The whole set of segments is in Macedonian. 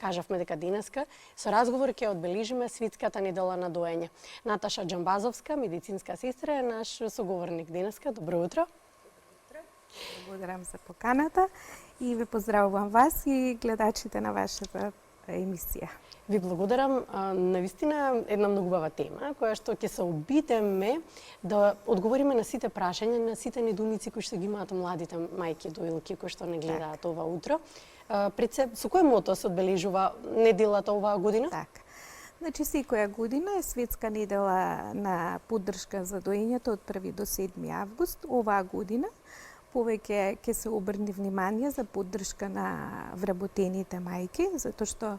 кажавме дека денеска со разговор ќе одбележиме светската недела на доење. Наташа Џамбазовска, медицинска сестра, е наш соговорник денеска. Добро утро. Благодарам за поканата и ве поздравувам вас и гледачите на вашата емисија. Ви благодарам. Навистина една многу убава тема, која што ќе се обидеме да одговориме на сите прашања, на сите недоумици кои што ги имаат младите мајки доилки кои што не гледаат ова утро. Пред се, со кој мото се одбележува неделата оваа година? Така. Значи, секоја година е светска недела на поддршка за доењето од 1 до 7 август. Оваа година повеќе ќе се обрне внимание за поддршка на вработените мајки, затоа што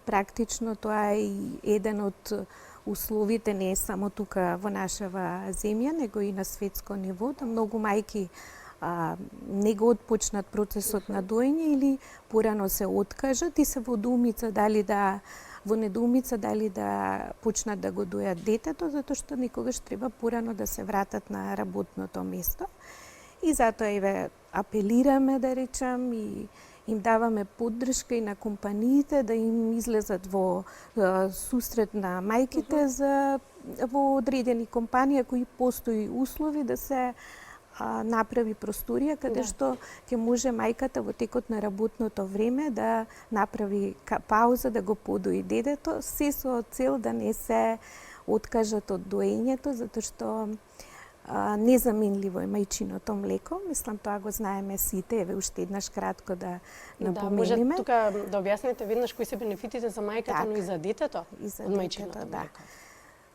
практично тоа е и еден од условите не само тука во нашава земја, него и на светско ниво, да многу мајки не го отпочнат процесот на доење или порано се откажат и се во недоумица дали да почнат да го дојат детето, затоа што никогаш треба порано да се вратат на работното место. И затоа и ве апелираме, да речам, и им даваме поддршка и на компаниите да им излезат во сусрет на мајките за во одредени компании кои постои услови да се направи просторија каде што ќе може мајката во текот на работното време да направи пауза, да го подои детето, се со цел да не се откажат од доењето, затоа што незаменливо е мајчиното млеко. Мислам, тоа го знаеме сите. Еве уште еднаш кратко да напомениме. Може тука да објасните веднаш кои се бенефитите за мајката, но и за детето од мајчиното млеко.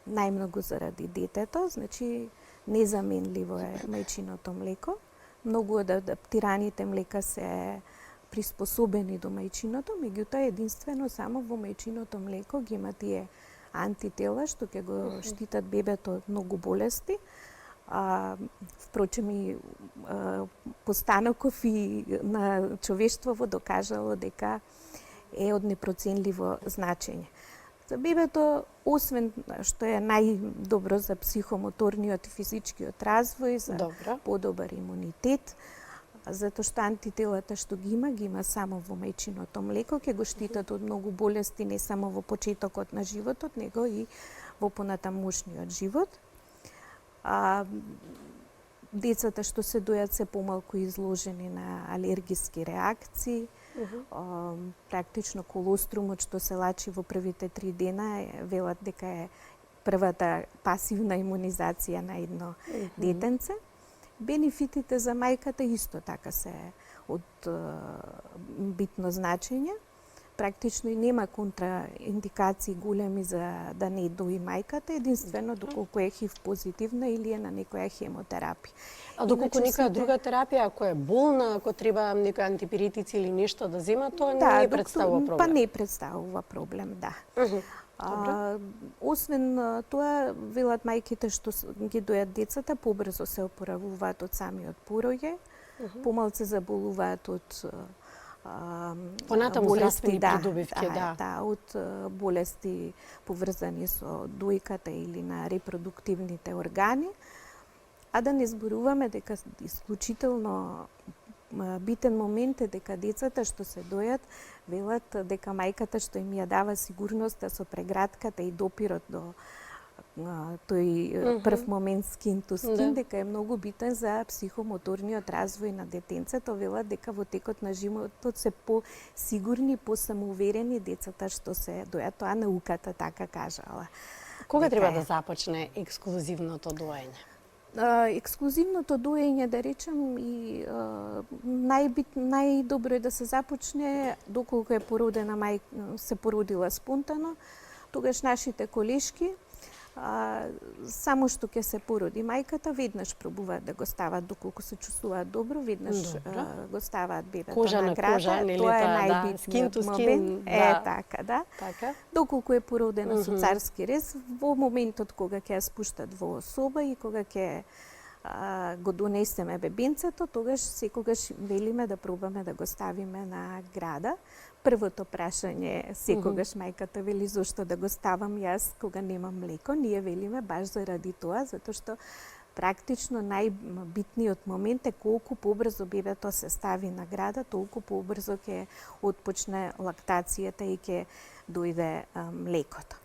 Најмногу заради детето, значи незаменливо е мајчиното млеко. Многу од адаптираните млека се приспособени до мајчиното, меѓутоа единствено само во мајчиното млеко ги има тие антитела што ќе го штитат бебето од многу болести. Впрочем и постаноков и на човештво докажало дека е од непроценливо значење. За бебето, освен што е најдобро за психомоторниот и физичкиот развој, за подобар имунитет, затоа што антителата што ги има само во мајчиното млеко, ќе го штитат од многу болести не само во почетокот на животот, него и во понатамошниот живот. Децата што се дојат се помалку изложени на алергиски реакции. Практично колострумот што се лачи во првите 3 дена велат дека е првата пасивна имунизација на едно детенце. Бенефитите за мајката исто така се од битно значење. Практично и нема контраиндикации големи за да не дои мајката, единствено доколку е ХИВ позитивна или е на некоја хемотерапија. А доколку некоја друга терапија, ако е болна, ако треба некои антипиретици или нешто да зема, тоа не представува проблем. Па не представува проблем, да. Освен тоа, велат мајките што ги дојат децата, побрзо се опоравуваат од самиот пороѓај, помалку заболуваат од понатаму здравствени придобивки, од болести поврзани со дојката или на репродуктивните органи. А да не зборуваме дека исклучително битен момент е дека децата што се дојат велат дека мајката што им ја дава сигурноста со прегратката и допирот до тој прв момент скин to skin, дека е многу битен за психомоторниот развој на детенцето. Велат дека во текот на животот се по-сигурни, по-самоуверени децата што се дојат. Тоа науката така кажала. Кога треба да започне ексклузивното доење? Ексклузивното доење, да речем, и најдобро е да се започне доколку е породена се породила спонтано. Тогаш нашите колешки само што ќе се породи мајката, веднаш пробуваат да го стават доколку се чувствуваат добро, веднаш го ставаат бебето на града. Тоа е најбитниот момент. Така. Доколку е породена со царски рез, во моментот кога ќе ја спуштат во соба и кога ќе го донесеме бебенцето, тогаш секогаш велиме да пробаме да го ставиме на града. Првото прашање секогаш мајката вели зошто да го ставам јас кога немам млеко. Ние велиме баш заради тоа, затоа што практично најбитниот момент е колку побрзо бебето се стави на града, толку побрзо ќе отпочне лактацијата и ќе дојде млекото.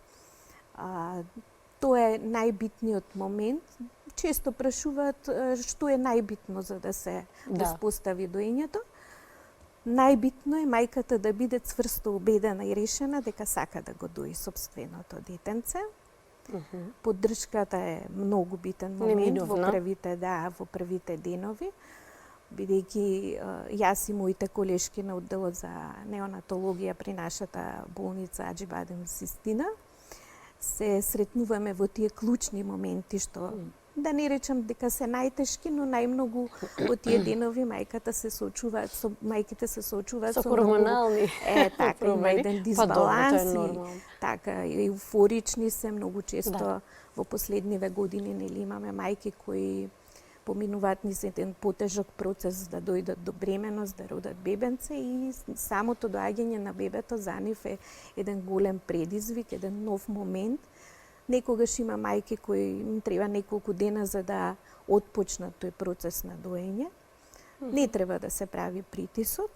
Тоа е најбитниот момент. Често прашуваат што е најбитно за да се успостави доењето. Најбитно е мајката да биде цврсто убедена и решена дека сака да го дои сопственото детенце. Поддршката е многу битен момент во првите денови, бидејќи јас и моите колешки на одделот за неонатологија при нашата болница Аџи Бадем Систина се сретнуваме во тие клучни моменти што да не речам дека се најтешки, но најмногу во тие денови мајките се соочуваат со хормонални така, има еден дисбаланс и така еуфорични се многу често во последниве години, нели имаме мајки кои поминуваат низ еден потежок процес да дојдат до бременост, да родат бебенце и самото доаѓање на бебето за нив е еден голем предизвик, еден нов момент. Некогаш има мајки кои им треба неколку дена за да отпочнат тој процес на доење. Не треба да се прави притисок.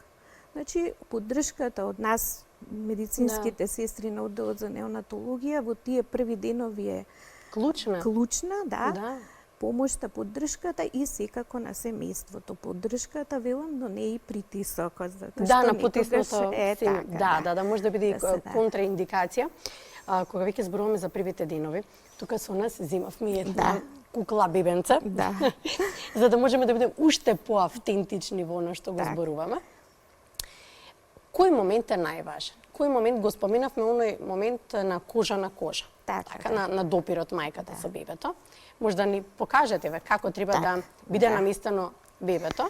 Значи, поддршката од нас, медицинските сестри на одделот за неонатологија, во тие први денови е клучна, да. Помошта, поддршката и секако на семејството. Поддршката, велам, но не и притисокот. На потисното да, може да биде и контраиндикација. Кога веќе зборуваме за првите денови, тука со нас земавме една кукла бебенце, за да можеме да бидеме уште поавтентични во она што го зборуваме. Кој момент е најважен? Кој момент го споменавме, оној момент на кожа, на допирот мајката со бебето. Може да ни покажете како треба да биде наместено бебето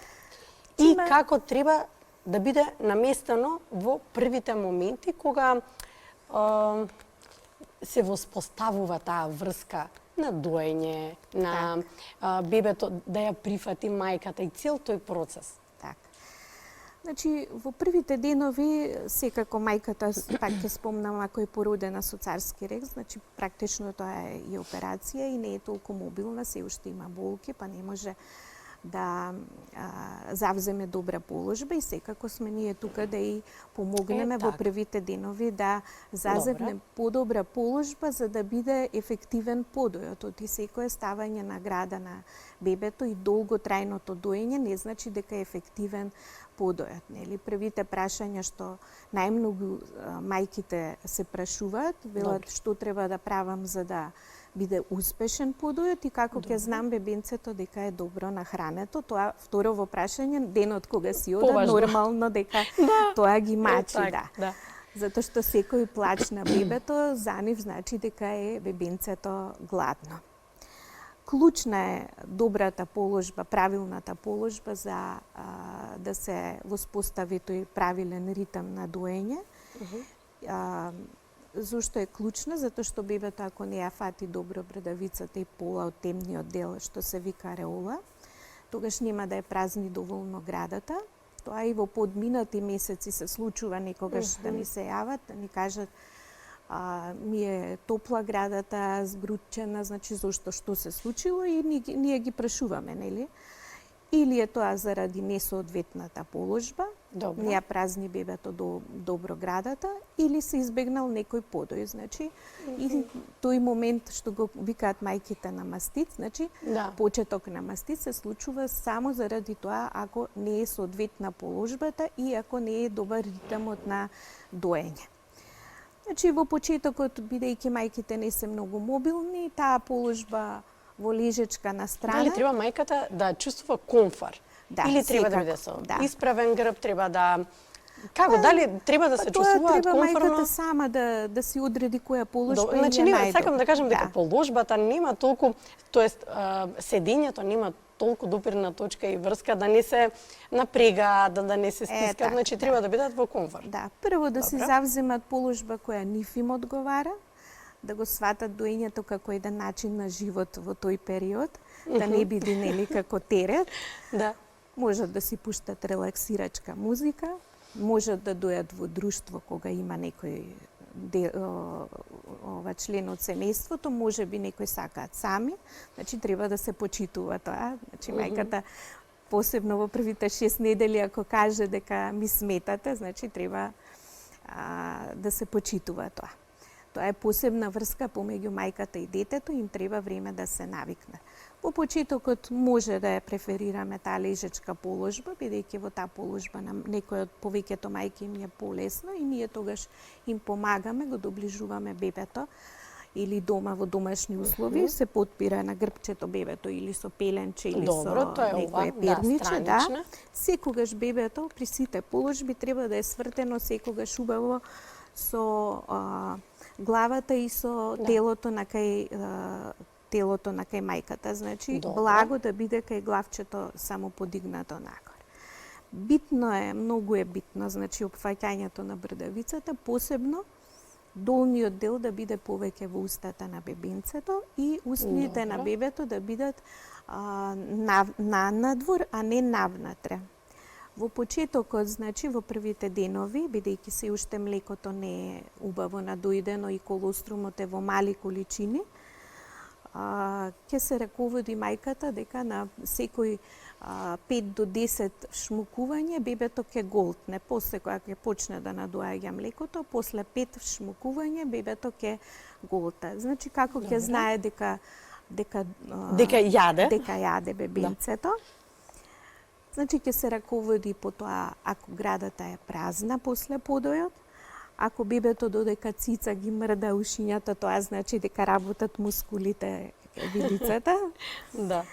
и како треба да биде наместено во првите моменти кога се воспоставува таа врска на доење, на бебето да ја прифати мајката и цел тој процес. Значи, во првите денови, секако мајката, пак ќе спомнам, ако е породена со царски рез, значи практично тоа е и операција и не е толку мобилна, се уште има болки, па не може да завземе добра положба и секако сме ние тука да и помогнеме во првите денови да заземне подобра положба за да биде ефективен подојот. И секое ставање на града на бебето и долготрајното доење не значи дека е ефективен подојот, нели? Првите прашања што најмногу мајките се прашуваат, велат што треба да правам за да биде успешен подојот и како ќе знам бебенцето дека е добро нахрането. Тоа второво прашање, денот кога си ода, нормално дека тоа ги мачи, Затоа што секој плач на бебето за нив значи дека е бебенцето гладно. Клучна е добрата положба, правилната положба за да се воспостави тој правилен ритам на доење. Зошто е клучна? Затоа што бебето ако не ја фати добро брадавицата и пола од темниот дел што се вика ареола, тогаш нема да ја празни доволно градата. Тоа и во подминати месеци се случува некогаш да ми се јават, да ни кажат ми е топла градата, збручена, значи зошто што се случило и ние ги прашуваме, нели? Или е тоа заради несоодветната положба, не ја празни бебето добро градата, или се избегнал некој подој, значи и тој момент што го викаат мајките на мастит, значи почеток на мастит се случува само заради тоа ако не е соодветна положбата и ако не е добар ритмот на доење. Значи во почетокот, бидејќи мајките не се многу мобилни, таа положба во лежечка на страна. Дали треба мајката да чувствува комфор? Или треба да биде со исправен грб, треба да... Како, дали треба да се чувствува комфорно? Треба мајката сама да си одреди која положба значи, е најдобра. Сакам да кажам дека положбата нема толку, тоест седењето нема толку допирна точка и врска да не се напрега, да не се стискат, значи треба да бидат во комфорт. Прво да си завземат положба која нив им одговара, да го сватат доењето како еден начин на живот во тој период, да не биде нели како терет. Можат да си пуштат релаксирачка музика, можат да дојат во друштво кога има некој член од семејството, може би некои сакаат сами, значи треба да се почитува тоа. Значи мајката посебно во првите 6 недели ако каже дека ми сметате, значи треба да се почитува тоа. Тоа е посебна врска помеѓу мајката и детето, им треба време да се навикне. Во почетокот може да ја преферираме таа лежечка положба, бидејќи во таа положба на некој од повеќето мајки им е полесно и ние тогаш им помагаме, го доближуваме бебето или дома во домашни услови, се потпира на грбчето бебето или со пеленче или Добро, со некое перниче, странична. Секогаш бебето при сите положби треба да е свртено секогаш убаво со главата и со телото на кај мајката, значи благо да биде кај главчето само подигнато нагоре. Битно е, многу е битно, значи опфаќањето на брдавицата, посебно долниот дел да биде повеќе во устата на бебенцето и устните на бебето да бидат надвор, а не навнатре. Во почетокот, значи во првите денови, бидејќи се уште млекото не е убаво надоидено и колострумот е во мали количини, ќе се раководи мајката дека на секој 5 до 10 шмукување бебето ќе голтне. После кога ќе почне да надоаѓа млекото, после 5 шмукување бебето ќе голта. Значи како ќе знае дека јаде бебенцето. Значи ќе се раководи по тоа ако градата е празна после подојот, ако бебето додека цица ги мрда ушињата, тоа значи дека работат мускулите вилицата. Да.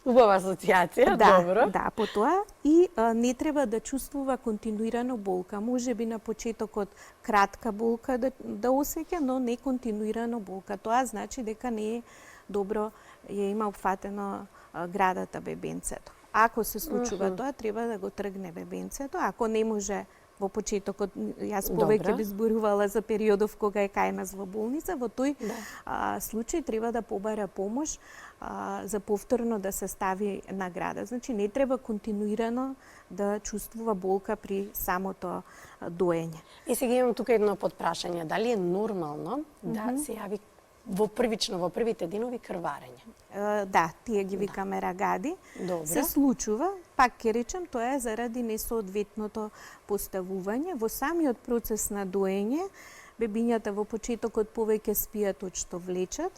Убава асоцијација, добро. Да, по тоа и не треба да чувствува континуирано болка. Може би на почетокот кратка болка да осеќа, но не континуирано болка. Тоа значи дека не е добро ја има опфатено градата бебенцето. Ако се случува тоа, треба да го тргне бебенцето. Ако не може во почетокот, јас повеќе би зборувала за периодов кога е кај нас во болница, во тој случај треба да побара помош за повторно да се стави на града. Значи не треба континуирано да чувствува болка при самото доење. И сега имам тука едно подпрашање, дали е нормално да се јави во првите денови крварење? Да, тие ги викаме рагади. Добре. Се случува, пак ќе речем, тоа е заради несоодветното поставување. Во самиот процес на доење, бебињата во почетокот повеќе спијат од што влечат,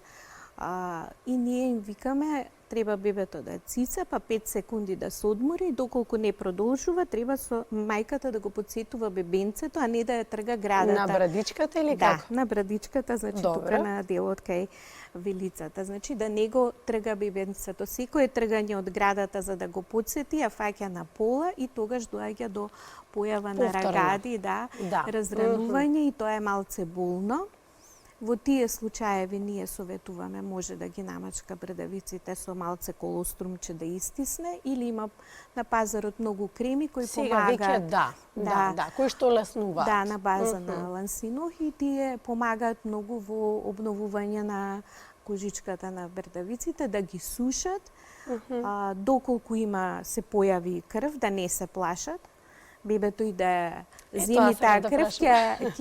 и ние им викаме, треба бебето да цица, па 5 секунди да се одмори, доколку не продолжува, треба со мајката да го потсетува бебенцето, а не да ја трга градата. На брадичката или како? Да, на брадичката, значи тука на делот кај вилицата. Значи да не го трга бебенцето. Секое тргање од градата за да го потсети, ја фаќа на пола и тогаш доаѓа до појава на рагади, разранување и тоа е малце болно. Во тие случаеви ние советуваме може да ги намачка брадавиците со малце колострумче да истисне или има на пазарот многу креми кои помагаат. Да, кои што леснуваат. Да, на база на лансинох и тие помагаат многу во обновување на кожичката на брадавиците, да ги сушат, доколку се појави крв, да не се плашат. Бебето и да земи таа крв,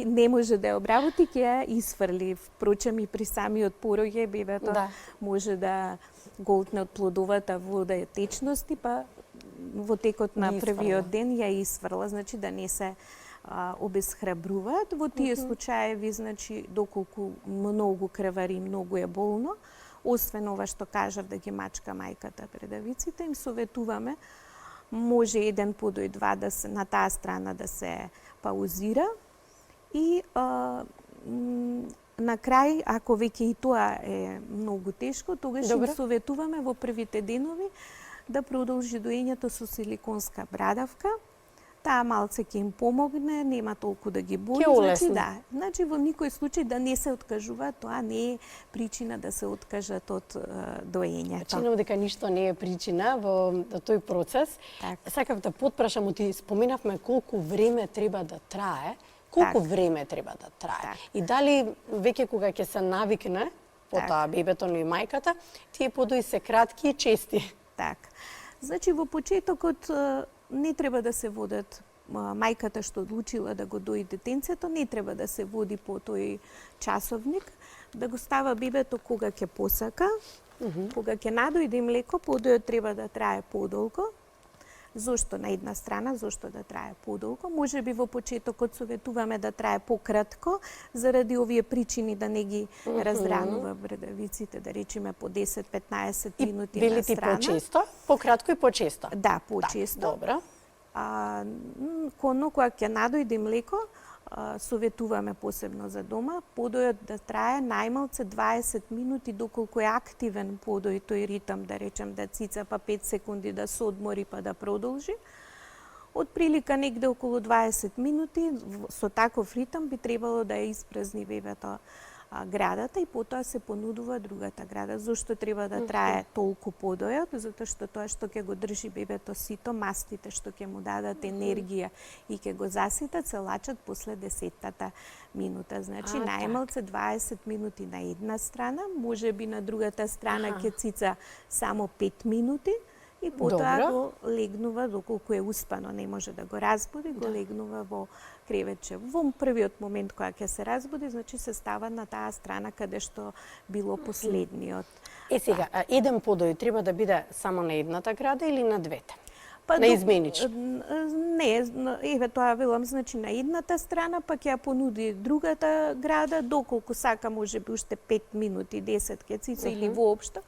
не може да ја обработи, ќе ја изфрли. Впрочем и при самиот пороѓај бебето може да голтне од плодовата вода и течности, па во текот на првиот ден ја изфрла, значи да не се обесхрабруваат. Во тие случаеви, значи, доколку многу крвари, многу е болно, освен ова што кажав да ги мачка мајката брадавиците, им советуваме може еден подој два да се на таа страна да се паузира и на крај, ако веќе и тоа е многу тешко, тогаш им советуваме во првите денови да продолжи доењето со силиконска брадавка. Таа малце ќе им помогне, нема толку да ги боли, значи во никој случај да не се откажува, тоа не е причина да се откажат од доењето. Чинам дека ништо не е причина во тој процес. Сакав да потпрашам, ти споменавме колку време треба да трае. Колку време треба да трае? И дали веќе кога ќе се навикне потоа бебето и мајката, тие подои се кратки и чести? Значи во почетокот не треба да се водат мајката што одлучила да го дои детенцето не треба да се води по тој часовник, да го става бебето кога ќе посака, кога ќе надојде млеко, подојот треба да трае подолго. Зошто на една страна, зошто да трае подолго? Можеби во почетокот советуваме да трае пократко, заради овие причини да не ги разранува брадавиците, да речеме по 10-15 минути на велите страна. почесто, пократко и почесто. Да, почесто. Добро. Коно кога ќе надојде млеко, советуваме посебно за дома, подојот да трае најмалце 20 минути доколку е активен подој тој ритам, да речем да цица па 5 секунди да се одмори па да продолжи. Од прилика негде околу 20 минути со таков ритам би требало да ја испразни бебето градата и потоа се понудува другата града. Зошто треба да трае толку подојот? Затоа што тоа што ќе го држи бебето сито, мастите што ќе му дадат енергија и ќе го заситат, се лачат после 10-тата минута. Значи, најмалце 20 минути на една страна, можеби на другата страна ќе цица само 5 минути, и потоа го легнува доколку е успано, не може да го разбуди, го легнува во креветче. Во првиот момент кога ќе се разбуди, значи се става на таа страна каде што било последниот. Сега, еден подој треба да биде само на едната града или на двете? На изменич? Не, еве тоа велам, значи на едната страна, па ќе ја понуди другата града, доколку сака можеби уште 5 минути, 10 ќе цица или воопшто.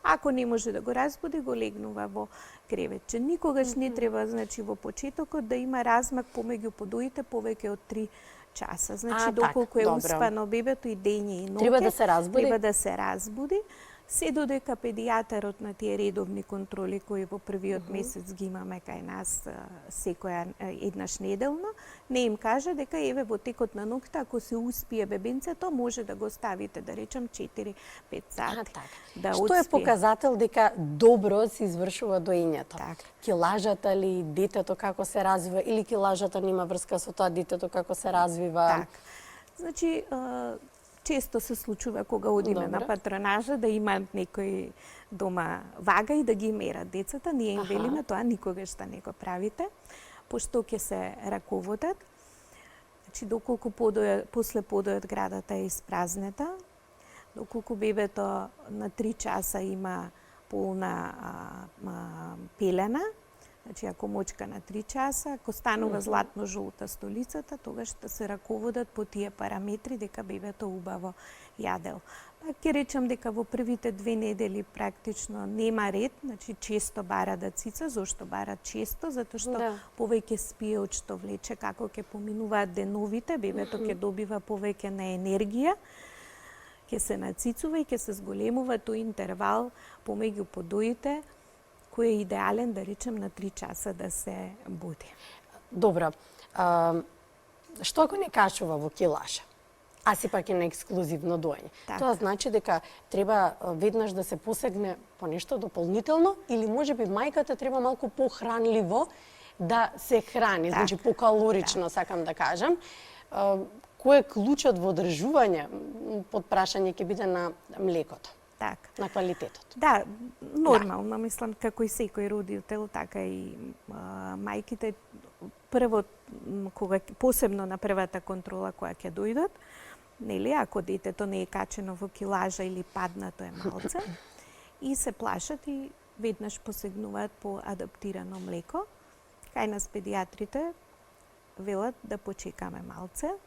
Ако не може да го разбуди, го легнува во креветче. Никогаш не треба, значи, во почетокот да има размак помеѓу подоите повеќе од 3 часа. Значи, доколку е успано бебето и дење и ноќе, треба да се разбуди. Треба да се разбуди. Се додека педијатарот на тие редовни контроли кои во првиот месец ги имаме кај нас секоја еднаш неделно, не им каже дека еве во текот на ноќта ако се успие бебенцето може да го ставите да речем 4-5 сати. Да што е показател дека добро се извршува доењето? Килажата ли, детето како се развива или килажата нема врска со тоа детето како се развива? Значи често се случува кога одиме на патронажа да имаат некој дома вага и да ги мерат децата. Ние им велиме тоа никогаш да не го правите, пошто ќе се раководат. Значи доколку после подојот градата е испразнета, доколку бебето на 3 часа има полна пелена, значи ако мочка на 3 часа, ако станува златно-жолта столицата, тогаш ще се раководат по тие параметри дека бебето убаво јадел. Па ќе речам дека во првите 2 недели практично нема ред, значи често бара да цица. Зошто бара често? Затоа што повеќе спие од што влече, како ќе поминуваат деновите, бебето ќе добива повеќе на енергија, ќе се нацицува и ќе се зголемува тој интервал помеѓу подоите, кој е идеален, да речем, на 3 часа да се буди. Добро. Што ако не качува во килажа? А сепак е на ексклузивно доење. Тоа значи дека треба веднаш да се посегне по нешто дополнително или можеби мајката треба малку похранливо да се храни, значи покалорично, сакам да кажам. Кој е клучот во одржување под прашање ќе биде на млекото? На квалитетот. Да, нормално, мислам, како и секој родител, така и мајките, прво, посебно на првата контрола која ќе дојдат, нели, ако детето не е качено во килажа или паднато е малце, и се плашат и веднаш посегнуваат по адаптирано млеко. Кај нас педијатрите велат да почекаме малце,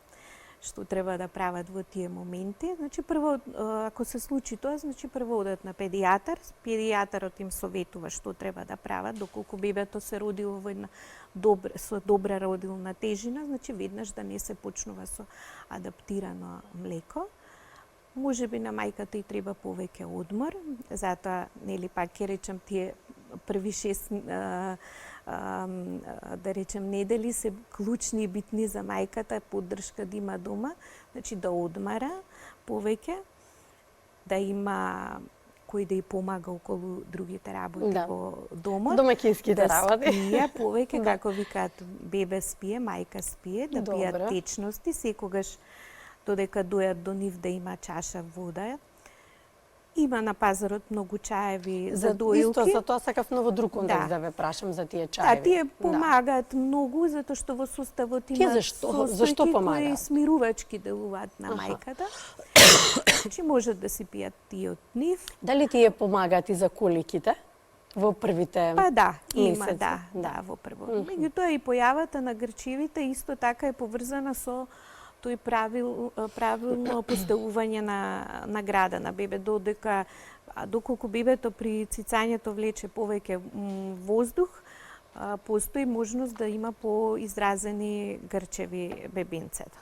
што треба да прават во тие моменти. Значи, прво, ако се случи тоа, значи прво одат на педијатар, педијатарот им советува што треба да прават, доколку бебето се родило во една со добра родилна тежина, значи веднаш да не се почнува со адаптирано млеко. Можеби на мајката и треба повеќе одмор, затоа, нели, пак ќе речем, тие први 6 да речем недели се клучни и битни за мајката, поддршка да има дома, значи да одмара повеќе, да има кој да ја помага околу другите работи во домот. Домаќинските работи. Да спие повеќе, како викаат, бебе спие, мајка спие, да пијат течности, секогаш додека дојат до нив да има чаша вода, Има на пазарот многу чаеви за Исто, доилки. за тоа сакав ново друг контекст Да. да ве прашам за тие Да, чаеви. тие помагаат многу затоа што во суставот Тие има зашто состојки кои помагаат? смирувачки делуваат на мајката. Значи можат да си пијат тие од нив. Дали тие помагаат и за коликите во првите Па да, има, месеци? да, во прво. Меѓутоа и појавата на грчевите исто така е поврзана со тој правилно поставување на града на бебе, доколку бебето при цицањето влече повеќе воздух, постои можност да има поизразени грчеви бебинцето.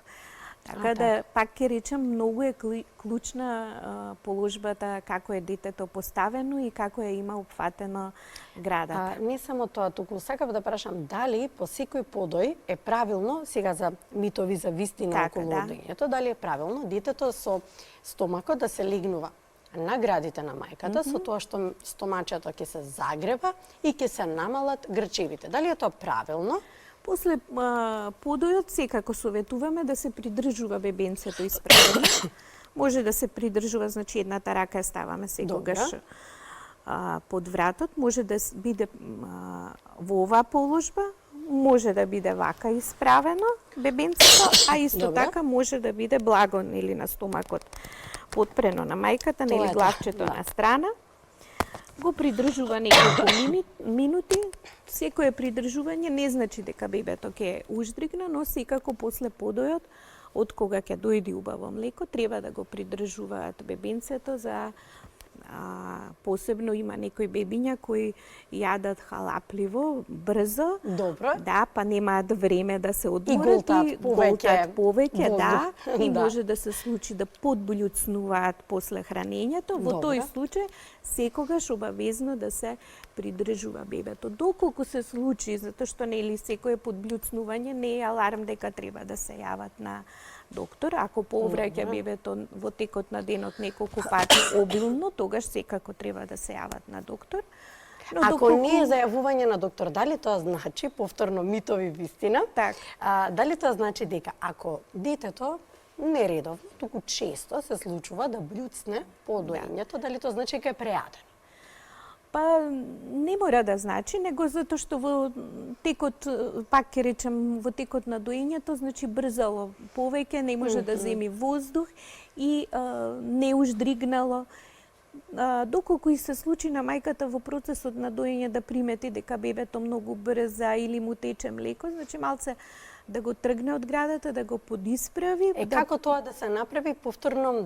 Така да, пак ќе речем, многу е клучна положбата како е детето поставено и како е има опфатено градата. Не само тоа, туку сакав да прашам дали по секој подој е правилно, сега за митови за вистина Така, околу да. одењето, дали е правилно детето со стомакот да се легнува на градите на мајката, со тоа што стомачето ќе се загрева и ќе се намалат грчевите. Дали е тоа правилно? После подојот секако советуваме да се придржува бебенцето исправено. Може да се придржува, значи едната рака ја ставаме секогаш под вратот, може да биде во оваа положба, може да биде вака исправено бебенцето, а исто така може да биде благон или на стомакот потпрено на мајката, нели главчето на страна. Го придржува неколку минути. Секое придржување не значи дека бебето ќе уждригне, но секако после подојот, од кога ќе дојде убаво млеко, треба да го придржуваат бебенцето за посебно има некои бебиња кои јадат халапливо, брзо. Добро. Да, па немаат време да се одморат и голтаат повеќе, да, и да. може да се случи да подблјуцнуваат после хранењето. Во тој случај секогаш обавезно да се придржува бебето. Доколку се случи, затоа што нели секое подблјуцнување не е аларм дека треба да се јават на доктор. Ако повраќа бебето во текот на денот неколку пати обилно, тогаш секако треба да се јават на доктор. Но ако не е зајавување на доктор, дали тоа значи, повторно митови вистина, дали тоа значи дека ако детето нередовно, туку често се случува да блјуцне по доењето, дали тоа значи дека е прејаден? Па не мора да значи, него затоа што во текот, пак ќе речем, во текот на доењето, значи брзало повеќе, не може да земи воздух и не уждригнало. Доколку и се случи на мајката во процесот на доење да примети дека бебето многу брза или му тече млеко, значи малце да го тргне од градата, да го подисправи. Како тоа да се направи повторно,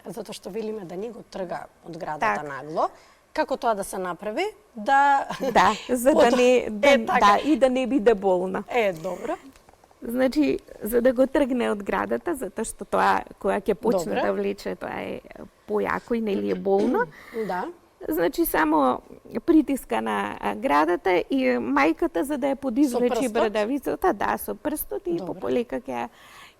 затоа што велиме да не го трга од градата нагло, како тоа да се направи за да не и да не биде болна. Добро. Значи, за да го тргне од градата, затоа што тоа кога ќе почне да влече, тоа е појако и нели е болно. Да. Значи само притиска на градата и мајката за да ја подизвлечи брадавицата, со прстот и пополека ќе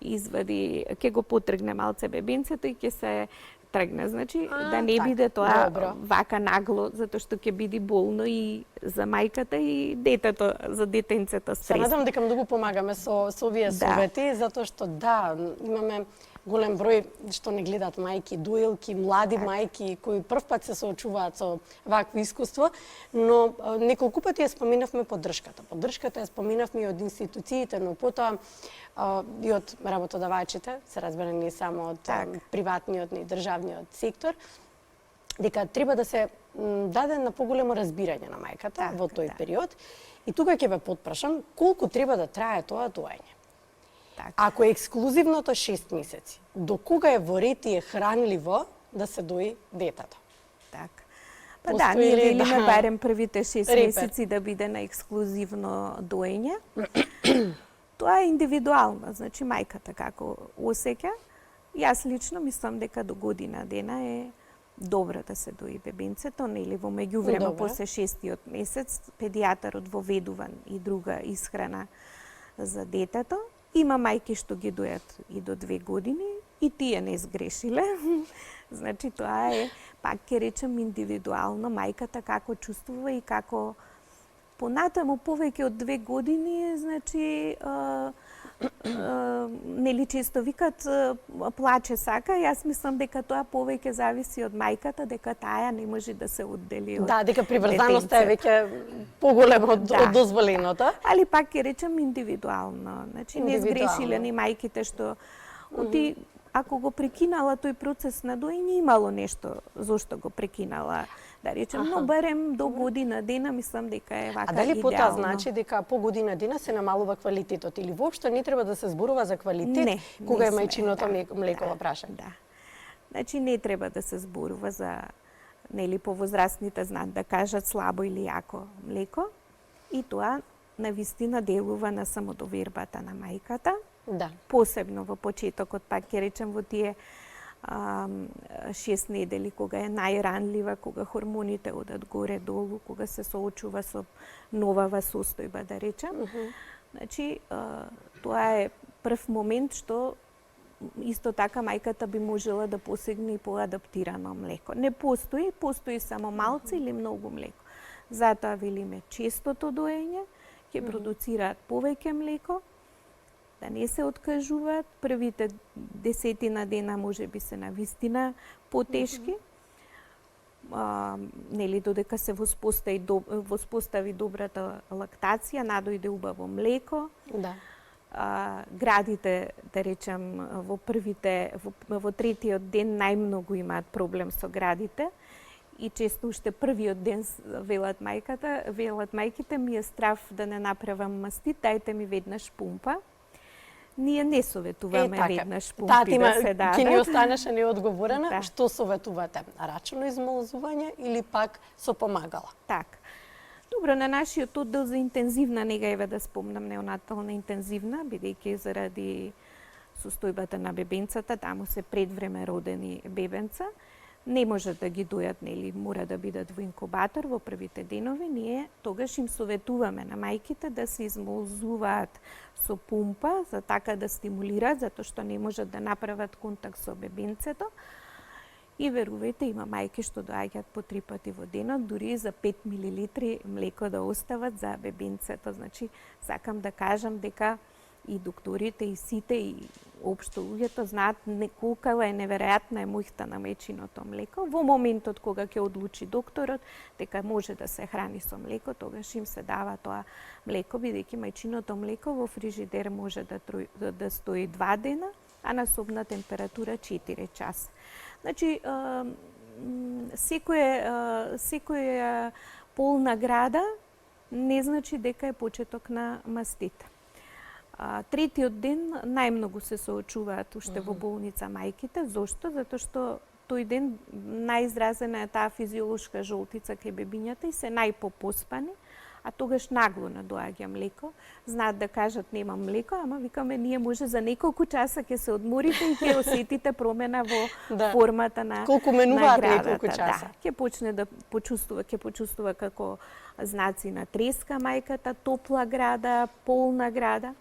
извади, ќе го потргне малце бебенцето и ќе се тргне. Значи, да не биде тоа вака нагло, затоа што ќе биде болно и за мајката и детето, за детенцето стрес. Се надам дека многу помагаме со овие совети, затоа што имаме голем број што не гледаат мајки, доилки, млади мајки кои првпат се соочуваат со вакво искуство, но неколку пати ја споменавме поддршката. Поддршката ја споменавме и од институциите, но потоа и од работодавачите, се разбира не само од приватниот и државниот сектор, дека треба да се даде на поголемо разбирање на мајката во тој период. И тука ќе ве потпрашам колку треба да трае тоа доење. Ако е ексклузивното 6 месеци, до кога е во ред и е хранливо да се дои детето? Па да, ние велиме барем првите 6 месеци да биде на ексклузивно доење. Тоа е индивидуално, значи мајката како осеќа. Јас лично мислам дека до година дена е добро да се дои бебенцето, нели во меѓувреме после 6-тиот месец педијатарот воведува и друга исхрана за детето. Има мајки што ги дојат и до 2 години и тие не сгрешиле. Значи тоа е, пак ќе речем, индивидуално мајката како чувствува и како понатаму повеќе од 2 години, значи нели често викат плаче сака, јас мислам дека тоа повеќе зависи од мајката, дека таа не може да се оддели од Да, дека приврзаноста е веќе поголема од дозволеното. Али пак ќе речем индивидуално. Значи не сгрешиле ни мајките што ако го прекинала тој процес на доење, имало нешто зошто го прекинала. Да речем, но барем до година дена мислам дека е вака идеално. А дали потоа значи дека по година дена се намалува квалитетот или воопшто не треба да се зборува за квалитет кога е мајчиното млеко во прашање? Да. Значи не треба да се зборува за нели повозрастните знаат да кажат слабо или јако млеко и тоа навистина делува на самодовербата на мајката. Да. Посебно во почетокот, пак ќе речем во тие 6 недели, кога е најранлива, кога хормоните одат горе-долу, кога се соочува со новава состојба, да речем. Значи, тоа е прв момент што исто така мајката би можела да посегне и по адаптирано млеко. Не постои само малце или многу млеко. Затоа велиме честото доење ќе продуцираат повеќе млеко, да не се откажуваат. Првите 10 дена може би се навистина потешки, нели додека се воспостави добрата лактација, надојде убаво млеко. Да. Градите, да речем, во третиот ден најмногу имаат проблем со градите и често уште првиот ден велат мајките ми е страв да не направам мастит, дајте ми веднаш пумпа. Ние не советуваме веднаш пумпи да се дадат. Ќе ни останеше неодговорена. Да. Што советувате? Рачно измолзување или пак со помагала? Така. Добро, на нашиот оддел за интензивна нега, еве да спомнам неонатална интензивна, бидејќи заради состојбата на бебенцата, таму се предвреме родени бебенца, не можат да ги дојат, нели, мора да бидат во инкубатор во првите денови, ние тогаш им советуваме на мајките да се измолзуваат со пумпа, за така да стимулираат, затоа што не можат да направат контакт со бебенцето. И верувајте, има мајки што доаѓаат по 3 пати во денот, дури и за 5 милилитри млеко да остават за бебенцето. Значи, сакам да кажам дека и докторите, и сите, и општо луѓето знаат колка е неверојатна моќта на мајчиното млеко. Во моментот кога ќе одлучи докторот дека може да се храни со млеко, тогаш им се дава тоа млеко, бидејќи мајчиното млеко во фрижидер може да стои 2 дена, а на собна температура 4 часа. Значи, секоја полна града не значи дека е почеток на мастит. Третиот ден најмногу се соочуваат уште во болница мајките. Зошто? Затоа што тој ден најизразена е таа физиолошка жолтица кај бебињата и се најпопоспани, а тогаш нагло надоаѓа млеко. Знаат да кажат немам млеко, ама викаме ние може за неколку часа ќе се одморите и ќе осетите промена во формата на колку менуваат неколку часа. Да, ќе почне да почувствува како знаци на треска мајката, топла града, полна града.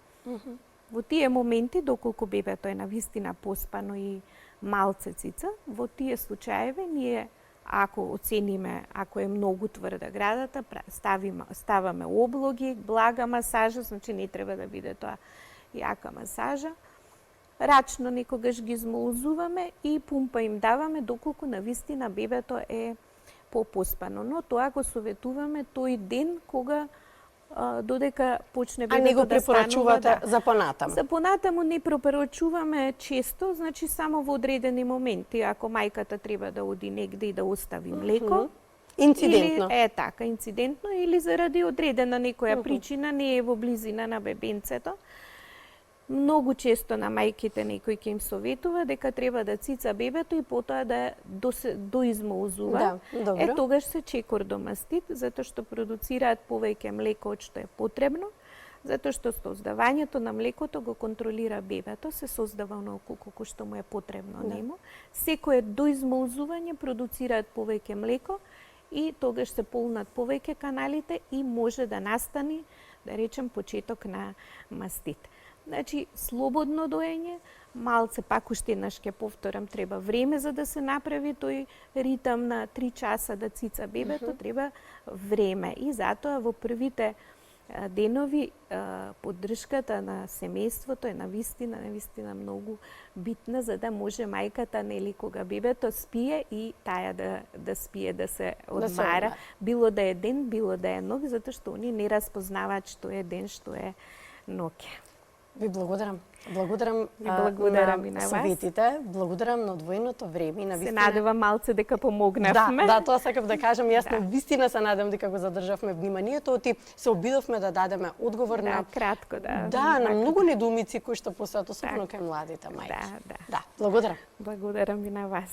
Во тие моменти, доколку бебето е навистина поспано и малце цица, во тие случаеви ние ако оцениме, ако е многу тврда градата, ставаме облоги, блага масажа, значи не треба да биде тоа јака масажа. Рачно некогаш ги измолзуваме и пумпа им даваме доколку навистина бебето е попоспано. Но тоа го советуваме тој ден кога додека почне бебето да станува. А не го препорачувате за понатаму? За понатаму не препорачуваме често, значи само во одредени моменти, ако мајката треба да оди негде и да остави млеко. Инцидентно. Или, така, инцидентно, или заради одредена некоја причина не е во близина на бебенцето. Многу често на мајките некој ќе им советува дека треба да цица бебето и потоа да доизмолзува. Да, тогаш се чекордомастит, затоа што продуцираат повеќе млеко од што е потребно, затоа што создавањето на млекото го контролира бебето, се создава онолку колку што му е потребно нему. Секое доизмолзување продуцираат повеќе млеко и тогаш се полнат повеќе каналите и може да настани, да речем, почеток на мастит. Значи, слободно доење, малце, пак уште еднаш ќе повторам, треба време за да се направи тој ритам на 3 часа да цица бебето, треба време. И затоа во првите денови поддршката на семејството е навистина многу битна, за да може мајката, нели, кога бебето спие и таја да спие, да се одмара, било да е ден, било да е ноќ, затоа што они не распознаваат што е ден, што е ноќе. Ви благодарам. Благодарам на советите, благодарам на одвоеното време и на вистина. Се надевам малце дека помогнавме. Да, тоа сакав да кажам, јас на вистина се надевам дека го задржавме вниманието, оти се обидовме да дадеме одговор на кратко, на многу недоумици кои што постојат особено кај младите мајки. Да, благодарам. Благодарам и на вас.